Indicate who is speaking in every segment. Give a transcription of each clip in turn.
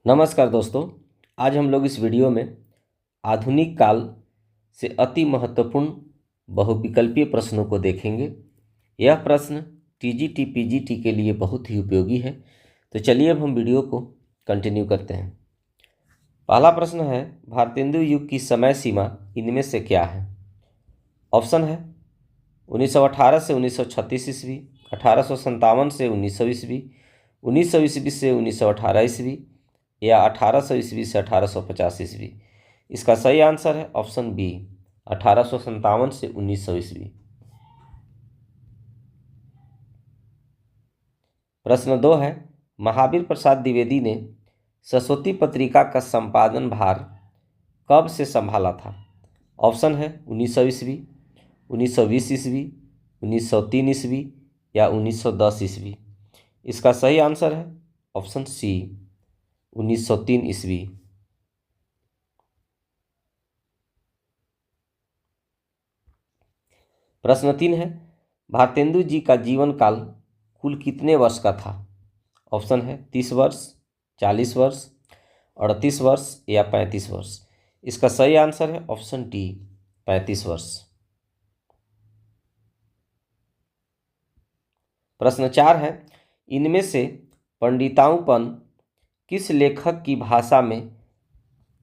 Speaker 1: नमस्कार दोस्तों। आज हम लोग इस वीडियो में आधुनिक काल से अति महत्वपूर्ण बहुविकल्पीय प्रश्नों को देखेंगे। यह प्रश्न टीजीटी पीजीटी के लिए बहुत ही उपयोगी है। तो चलिए अब हम वीडियो को कंटिन्यू करते हैं। पहला प्रश्न है, भारतेंदु युग की समय सीमा इनमें से क्या है? ऑप्शन है 1918 से 1936 ईस्वी, 1857 से 1900 ईस्वी, 1900 ईस्वी से 1918 ईस्वी या 1800 ईस्वी से 1850 ईस्वी। इसका सही आंसर है ऑप्शन बी, 1857 से 1900 ईस्वी। प्रश्न 2 है, महावीर प्रसाद द्विवेदी ने सरस्वती पत्रिका का संपादन भार कब से संभाला था? ऑप्शन है 1900 ईस्वी, 1920 ईस्वी, 1903 ईस्वी या 1910 ईस्वी। इसका सही आंसर है ऑप्शन सी, 1903 ईस्वी। प्रश्न 3 है, भारतेंदु जी का जीवन काल कुल कितने वर्ष का था? ऑप्शन है 30 वर्ष, 40 वर्ष, 38 वर्ष या 35 वर्ष। इसका सही आंसर है ऑप्शन डी, 35 वर्ष। प्रश्न 4 है, इनमें से पंडिताऊपन किस लेखक की भाषा में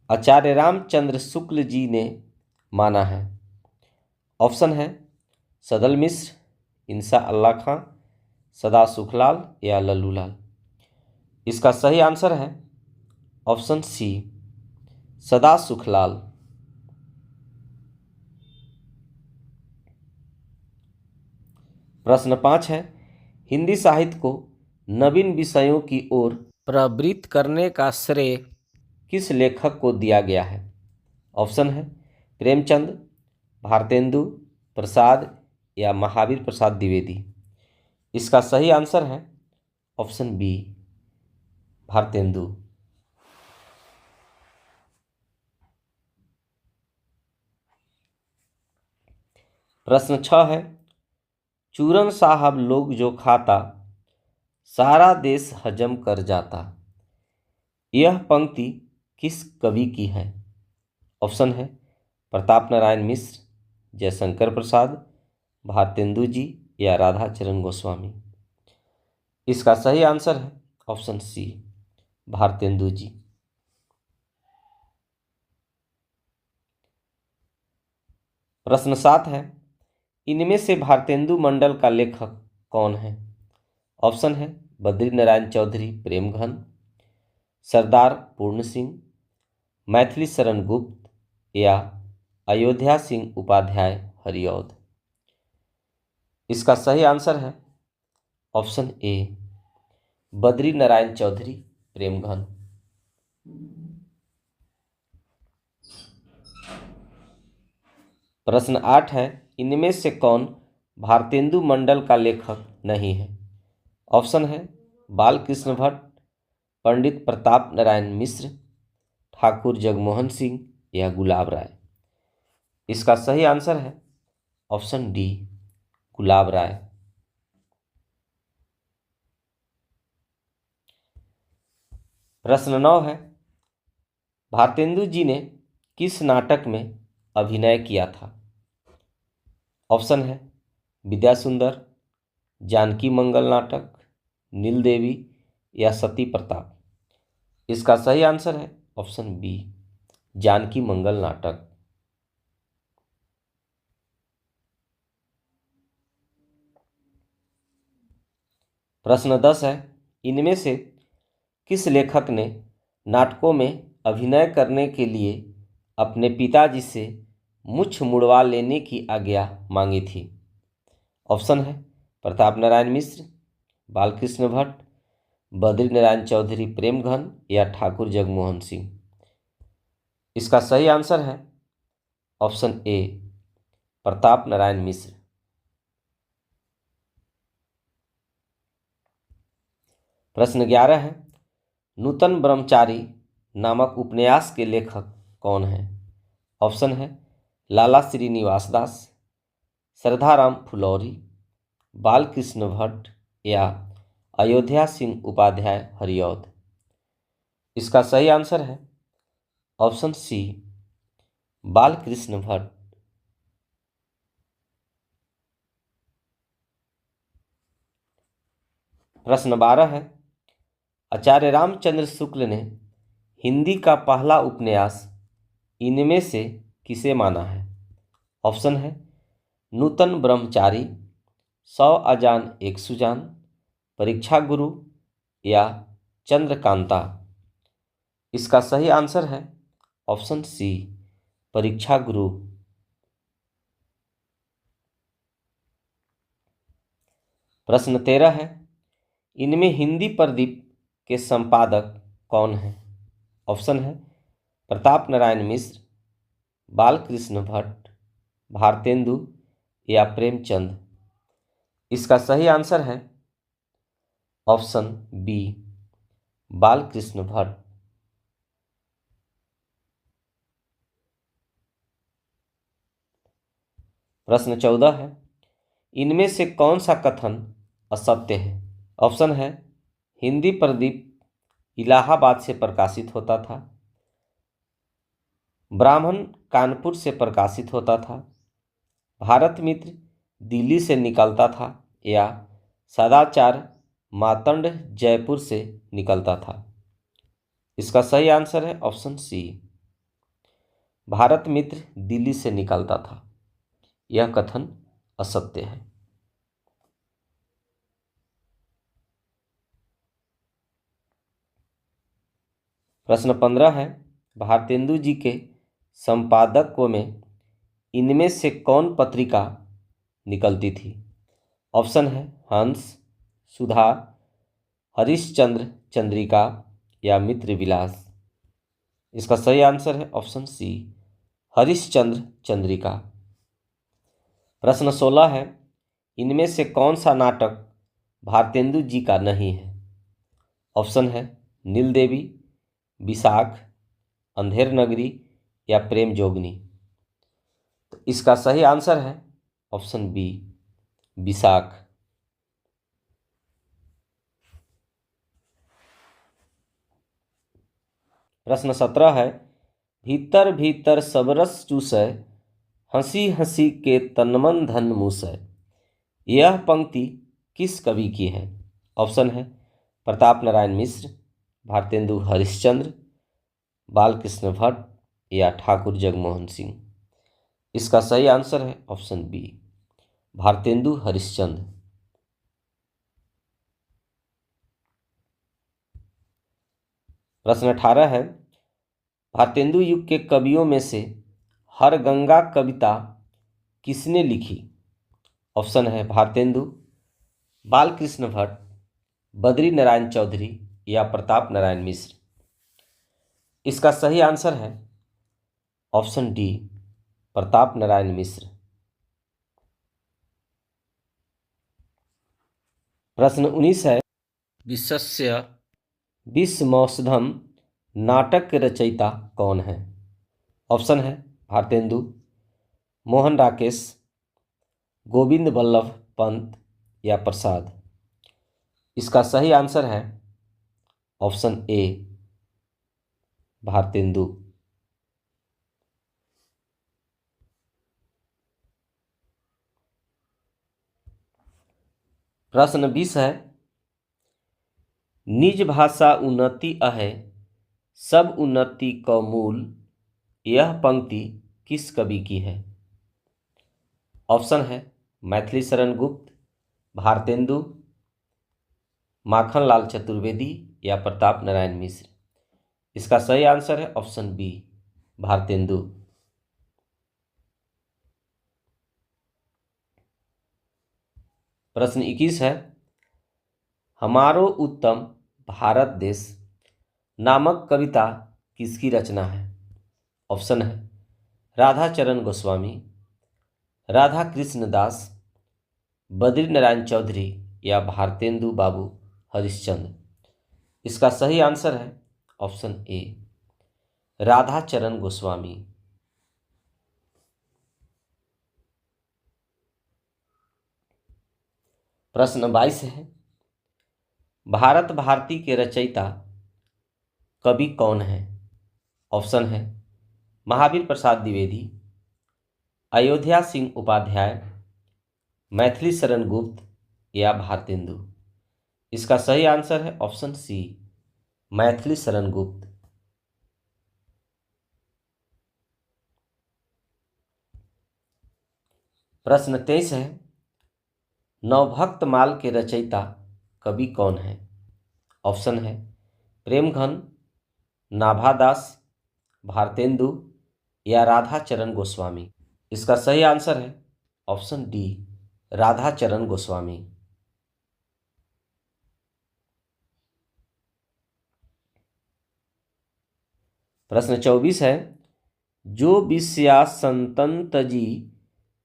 Speaker 1: आचार्य रामचंद्र शुक्ल जी ने माना है? ऑप्शन है सदल मिश्र, इंसा अल्लाह खां, सदा सुखलाल या लल्लूलाल। इसका सही आंसर है ऑप्शन सी, सदा सुखलाल। प्रश्न 5 है, हिंदी साहित्य को नवीन विषयों की ओर प्रवृत्त करने का श्रेय किस लेखक को दिया गया है? ऑप्शन है प्रेमचंद, भारतेंदु प्रसाद या महावीर प्रसाद द्विवेदी। इसका सही आंसर है ऑप्शन बी, भारतेंदु। प्रश्न 6 है, चूरन साहब लोग जो खाता, सारा देश हजम कर जाता। यह पंक्ति किस कवि की है? ऑप्शन है प्रताप नारायण मिश्र, जयशंकर प्रसाद, भारतेंदु जी या राधा चरण गोस्वामी। इसका सही आंसर है ऑप्शन सी, भारतेंदु जी। प्रश्न 7 है, इनमें से भारतेंदु मंडल का लेखक कौन है? ऑप्शन है बद्री नारायण चौधरी प्रेमघन, सरदार पूर्ण सिंह, मैथिली शरण गुप्त या अयोध्या सिंह उपाध्याय हरिऔध। इसका सही आंसर है ऑप्शन ए, बद्री नारायण चौधरी प्रेमघन। प्रश्न 8 है, इनमें से कौन भारतेंदु मंडल का लेखक नहीं है? ऑप्शन है बालकृष्ण भट्ट, पंडित प्रताप नारायण मिश्र, ठाकुर जगमोहन सिंह या गुलाब राय। इसका सही आंसर है ऑप्शन डी, गुलाब राय। प्रश्न 9 है, भारतेंदु जी ने किस नाटक में अभिनय किया था? ऑप्शन है विद्या सुंदर, जानकी मंगल नाटक, नील देवी या सती प्रताप। इसका सही आंसर है ऑप्शन बी, जानकी मंगल नाटक। प्रश्न 10 है, इनमें से किस लेखक ने नाटकों में अभिनय करने के लिए अपने पिताजी से मुछ मुड़वा लेने की आज्ञा मांगी थी? ऑप्शन है प्रताप नारायण मिश्र, बालकृष्ण भट्ट, बद्री नारायण चौधरी प्रेमघन या ठाकुर जगमोहन सिंह। इसका सही आंसर है ऑप्शन ए, प्रताप नारायण मिश्र। प्रश्न 11 है, नूतन ब्रह्मचारी नामक उपन्यास के लेखक कौन हैं? ऑप्शन है लाला श्रीनिवास दास, श्रद्धाराम फुलौरी, बालकृष्ण भट्ट या अयोध्या सिंह उपाध्याय हरिऔध। इसका सही आंसर है ऑप्शन सी, बालकृष्ण भट्ट। प्रश्न 12 है, आचार्य रामचंद्र शुक्ल ने हिंदी का पहला उपन्यास इनमें से किसे माना है? ऑप्शन है नूतन ब्रह्मचारी, 100 अजान एक सुजान, परीक्षा गुरु या चंद्रकांता। इसका सही आंसर है ऑप्शन सी, परीक्षा गुरु। प्रश्न 13 है, इनमें हिंदी प्रदीप के संपादक कौन हैं? ऑप्शन है प्रताप नारायण मिश्र, बालकृष्ण भट्ट, भारतेंदु या प्रेमचंद। इसका सही आंसर है ऑप्शन बी, बालकृष्ण भट्ट। प्रश्न 14 है, इनमें से कौन सा कथन असत्य है? ऑप्शन है हिंदी प्रदीप इलाहाबाद से प्रकाशित होता था, ब्राह्मण कानपुर से प्रकाशित होता था, भारत मित्र दिल्ली से निकलता था या सदाचार मातंड जयपुर से निकलता था। इसका सही आंसर है ऑप्शन सी, भारत मित्र दिल्ली से निकलता था। यह कथन असत्य है। प्रश्न 15 है, भारतेंदु जी के संपादकों में इनमें से कौन पत्रिका निकलती थी? ऑप्शन है हंस, सुधा, हरिश्चंद्र चंद्रिका या मित्र विलास। इसका सही आंसर है ऑप्शन सी, हरिश्चंद्र चंद्रिका। प्रश्न 16 है, इनमें से कौन सा नाटक भारतेंदु जी का नहीं है? ऑप्शन है नील देवी, विशाख, अंधेर नगरी या प्रेम जोगनी। तो इसका सही आंसर है ऑप्शन बी, विशाख। प्रश्न 17 है, भीतर भीतर सब रस चूसै, हंसी हंसी के तनमन धन मूसै। यह पंक्ति किस कवि की है? ऑप्शन है प्रताप नारायण मिश्र, भारतेंदु हरिश्चंद्र, बालकृष्ण भट्ट या ठाकुर जगमोहन सिंह। इसका सही आंसर है ऑप्शन बी, भारतेंदु हरिश्चंद्र। प्रश्न 18 है, भारतेंदु युग के कवियों में से हर गंगा कविता किसने लिखी? ऑप्शन है भारतेंदु, बालकृष्ण भट्ट, बद्री नारायण चौधरी या प्रताप नारायण मिश्र। इसका सही आंसर है ऑप्शन डी, प्रताप नारायण मिश्र। प्रश्न 19 है, विशस्य विषमौषधम नाटक के रचयिता कौन है? ऑप्शन है भारतेंदु, मोहन राकेश, गोविंद बल्लभ पंत या प्रसाद। इसका सही आंसर है ऑप्शन ए, भारतेंदु। प्रश्न 20 है, निज भाषा उन्नति अहै, सब उन्नति क मूल। यह पंक्ति किस कवि की है? ऑप्शन है मैथिली शरण गुप्त, भारतेंदु, माखनलाल चतुर्वेदी या प्रताप नारायण मिश्र। इसका सही आंसर है ऑप्शन बी, भारतेंदु। प्रश्न 21 है, हमारो उत्तम भारत देश नामक कविता किसकी रचना है? ऑप्शन है राधा चरण गोस्वामी, राधा कृष्ण दास, बद्री नारायण चौधरी या भारतेंदु बाबू हरिश्चंद्र। इसका सही आंसर है ऑप्शन ए, राधा चरण गोस्वामी। प्रश्न 22 है, भारत भारती के रचयिता कवि कौन है? ऑप्शन है महावीर प्रसाद द्विवेदी, अयोध्या सिंह उपाध्याय, मैथिली शरण गुप्त या भारतेंदु। इसका सही आंसर है ऑप्शन सी, मैथिली शरण गुप्त। प्रश्न 23 है, नवभक्त माल के रचयिता कवि कौन है? ऑप्शन है प्रेमघन, नाभादास, भारतेंदु या राधाचरण गोस्वामी। इसका सही आंसर है ऑप्शन डी, राधाचरण गोस्वामी। प्रश्न 24 है, जो बिस्या संतंत जी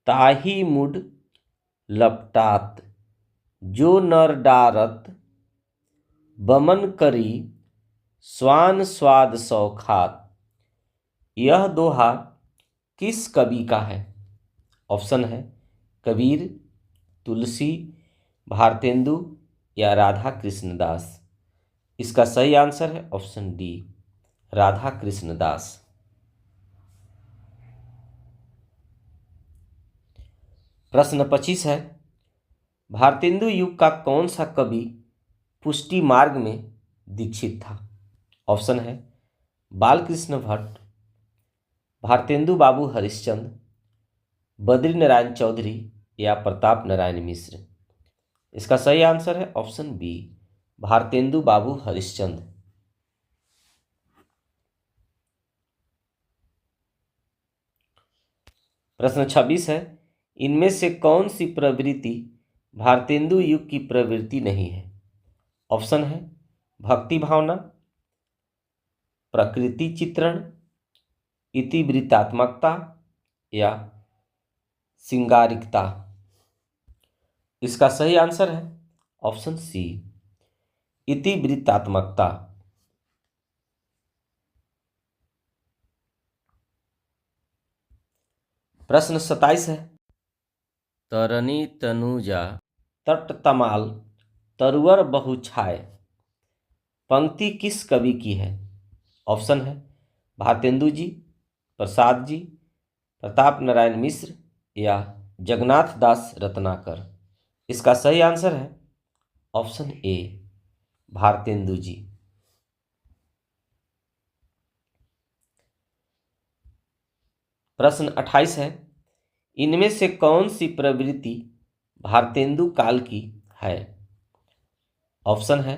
Speaker 1: ताही मुड लपटात, जो नर डारत बमन करी स्वान स्वाद सौ खात। यह दोहा किस कवि का है? ऑप्शन है कबीर, तुलसी, भारतेंदु या राधा कृष्णदास। इसका सही आंसर है ऑप्शन डी, राधा कृष्णदास। प्रश्न 25 है, भारतेंदु युग का कौन सा कवि पुष्टि मार्ग में दीक्षित था? ऑप्शन है बालकृष्ण भट्ट, भारतेंदु बाबू हरिश्चंद्र, बद्री नारायण चौधरी या प्रताप नारायण मिश्र। इसका सही आंसर है ऑप्शन बी, भारतेंदु बाबू हरिश्चंद्र। प्रश्न 26 है, इनमें से कौन सी प्रवृत्ति भारतेंदु युग की प्रवृत्ति नहीं है? ऑप्शन है भक्ति भावना, प्रकृति चित्रण, इतिवृत्तात्मकता या सिंगारिकता। इसका सही आंसर है ऑप्शन सी, इतिवृत्तात्मकता। प्रश्न 27 है, तरनी तनुजा तट तमाल तरुवर बहु छाय, पंक्ति किस कवि की है? ऑप्शन है भारतेंदु जी, प्रसाद जी, प्रताप नारायण मिश्र या जगन्नाथ दास रत्नाकर। इसका सही आंसर है ऑप्शन ए, भारतेंदु जी। प्रश्न 28 है, इनमें से कौन सी प्रवृत्ति भारतेंदु काल की है? ऑप्शन है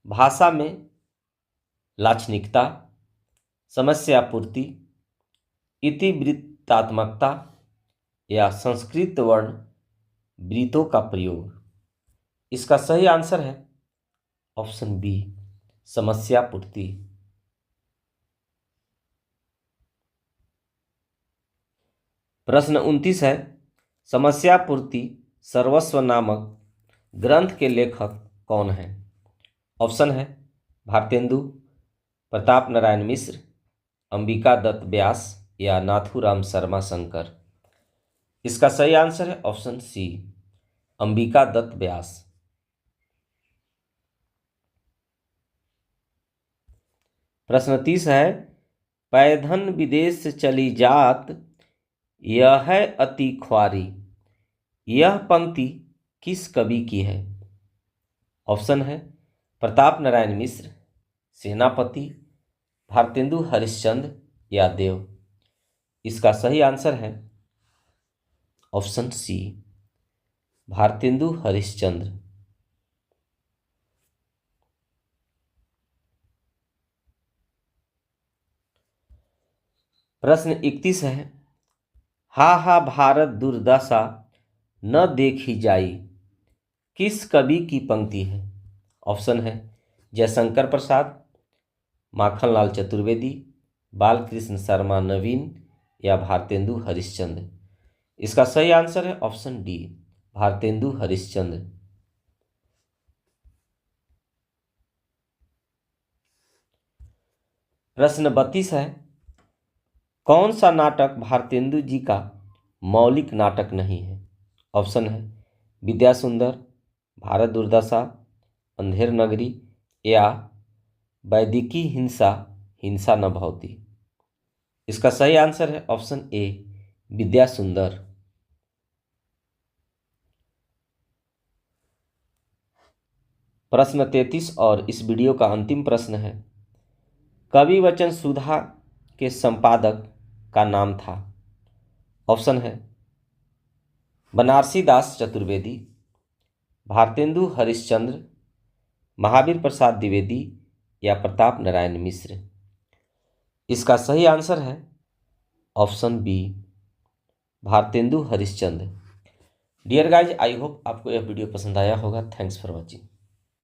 Speaker 1: भाषा में लाक्षणिकता, समस्या पूर्ति, इतिवृत्तात्मकता या संस्कृत वर्ण वृत्तों का प्रयोग। इसका सही आंसर है ऑप्शन बी, समस्या पूर्ति। प्रश्न 29 है, समस्या पूर्ति सर्वस्व नामक ग्रंथ के लेखक कौन हैं? ऑप्शन है भारतेंदु, प्रताप नारायण मिश्र, अंबिका दत्त व्यास या नाथूराम शर्मा शंकर। इसका सही आंसर है ऑप्शन सी, अंबिका दत्त व्यास। प्रश्न 30 है, पैधन विदेश चली जात यह है अति ख्वारी, यह पंक्ति किस कवि की है? ऑप्शन है प्रताप नारायण मिश्र, सेनापति, भारतेंदु हरिश्चंद्र या देव। इसका सही आंसर है ऑप्शन सी, भारतेंदु हरिश्चंद्र। प्रश्न 31 है, हा हा भारत दुर्दशा न देखी जाई, किस कवि की पंक्ति है? ऑप्शन है जयशंकर प्रसाद, माखनलाल चतुर्वेदी, बालकृष्ण शर्मा नवीन या भारतेंदु हरिश्चंद्र। इसका सही आंसर है ऑप्शन डी, भारतेंदु हरिश्चंद्र। प्रश्न 32 है, कौन सा नाटक भारतेंदु जी का मौलिक नाटक नहीं है? ऑप्शन है विद्या सुंदर, भारत दुर्दशा, अंधेर नगरी या वैदिकी हिंसा हिंसा न भवति। इसका सही आंसर है ऑप्शन ए विद्या सुंदर। प्रश्न 33 और इस वीडियो का अंतिम प्रश्न है, कवि वचन सुधा के संपादक का नाम था। ऑप्शन है बनारसी दास चतुर्वेदी, भारतेंदु हरिश्चंद्र, महावीर प्रसाद द्विवेदी या प्रताप नारायण मिश्र। इसका सही आंसर है option B Bharatendu Harishchandra. Dear guys, I hope आपको यह वीडियो पसंद आया होगा। Thanks for watching.